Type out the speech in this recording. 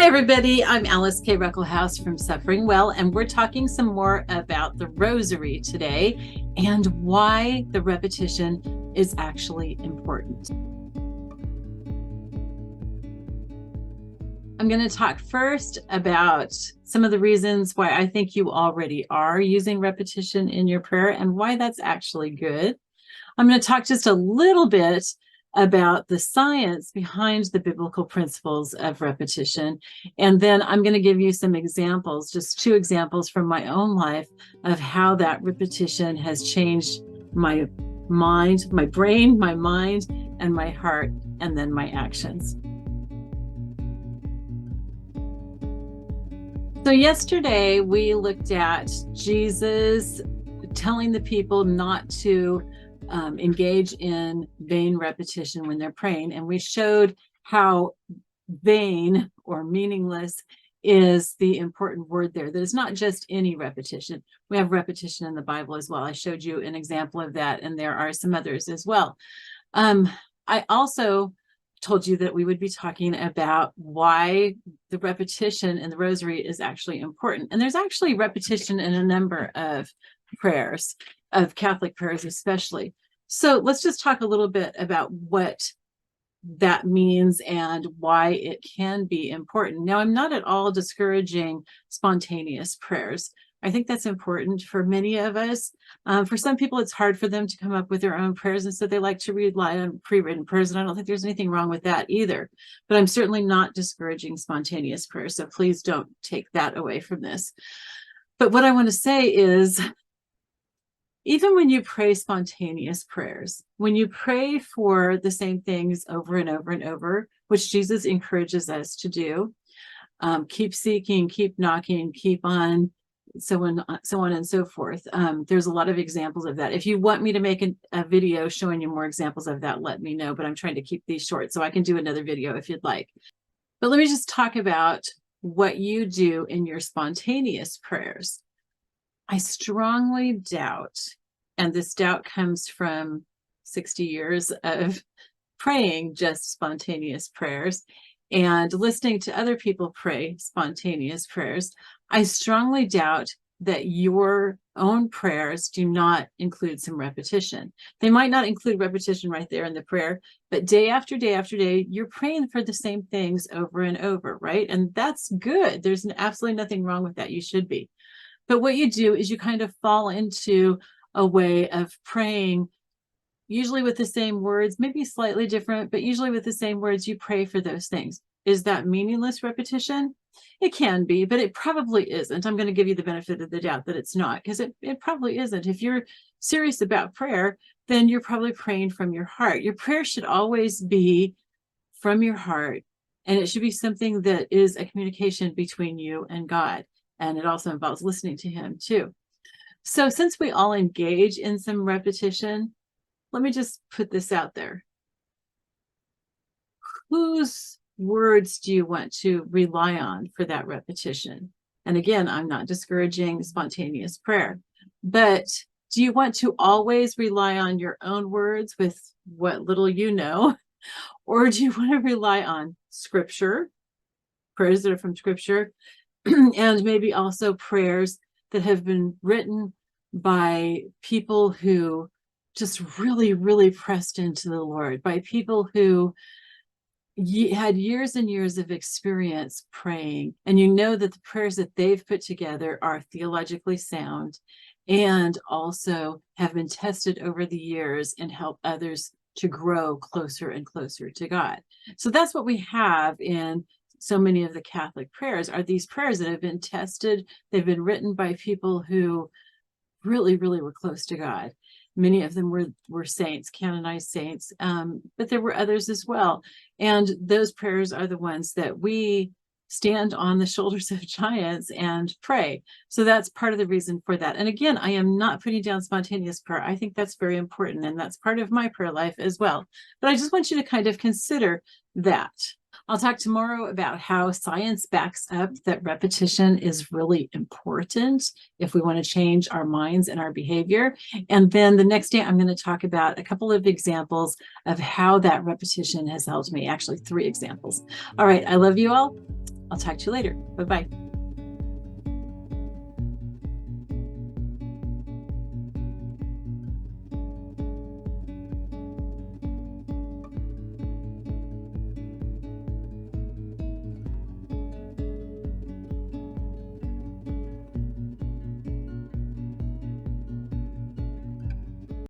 Hi, everybody. I'm Alice K. Ruckelhaus from Suffering Well, and we're talking some more about the Rosary today and why the repetition is actually important. I'm going to talk first about some of the reasons why I think you already are using repetition in your prayer and why that's actually good. I'm going to talk just a little bit about the science behind the biblical principles of repetition. And then I'm going to give you some examples, just two examples from my own life of how that repetition has changed my mind, my brain, my mind, and my heart, and then my actions. So yesterday we looked at Jesus telling the people not to engage in vain repetition when they're praying. And we showed how vain or meaningless is the important word there, that it's not just any repetition. We have repetition in the Bible as well. I showed you an example of that, and there are some others as well. I also told you that we would be talking about why the repetition in the Rosary is actually important. And there's actually repetition in a number of prayers, of Catholic prayers especially. So let's just talk a little bit about what that means and why it can be important. Now, I'm not at all discouraging spontaneous prayers. I think that's important for many of us. For some people, it's hard for them to come up with their own prayers, and so they like to rely on pre-written prayers, and I don't think there's anything wrong with that either. But I'm certainly not discouraging spontaneous prayers, so please don't take that away from this. But what I want to say is, even when you pray spontaneous prayers, when you pray for the same things over and over and over, which Jesus encourages us to do, keep seeking, keep knocking, keep on, so on and so forth. There's a lot of examples of that. If you want me to make a video showing you more examples of that, let me know, but I'm trying to keep these short, so I can do another video if you'd like. But let me just talk about what you do in your spontaneous prayers. I strongly doubt, and this doubt comes from 60 years of praying just spontaneous prayers and listening to other people pray spontaneous prayers, I strongly doubt that your own prayers do not include some repetition. They might not include repetition right there in the prayer, but day after day after day, you're praying for the same things over and over, right? And that's good. There's absolutely nothing wrong with that. You should be. But what you do is you kind of fall into a way of praying, usually with the same words, maybe slightly different, but usually with the same words, you pray for those things. Is that meaningless repetition? It can be, but it probably isn't. I'm going to give you the benefit of the doubt that it's not, because it probably isn't. If you're serious about prayer, then you're probably praying from your heart. Your prayer should always be from your heart, and it should be something that is a communication between you and God. And it also involves listening to him too. So since we all engage in some repetition, let me just put this out there. Whose words do you want to rely on for that repetition? And again, I'm not discouraging spontaneous prayer, but do you want to always rely on your own words with what little you know? Or do you want to rely on scripture, prayers that are from scripture, and maybe also prayers that have been written by people who just really, really pressed into the Lord, by people who had years and years of experience praying, and you know that the prayers that they've put together are theologically sound and also have been tested over the years and help others to grow closer and closer to God. So that's what we have in so many of the Catholic prayers, are these prayers that have been tested. They've been written by people who really, really were close to God. Many of them were saints, canonized saints, but there were others as well. And those prayers are the ones that we stand on the shoulders of giants and pray. So that's part of the reason for that. And again, I am not putting down spontaneous prayer. I think that's very important, and that's part of my prayer life as well. But I just want you to kind of consider that. I'll talk tomorrow about how science backs up that repetition is really important if we want to change our minds and our behavior. And then the next day, I'm going to talk about a couple of examples of how that repetition has helped me, actually 3 examples. All right, I love you all. I'll talk to you later. Bye-bye.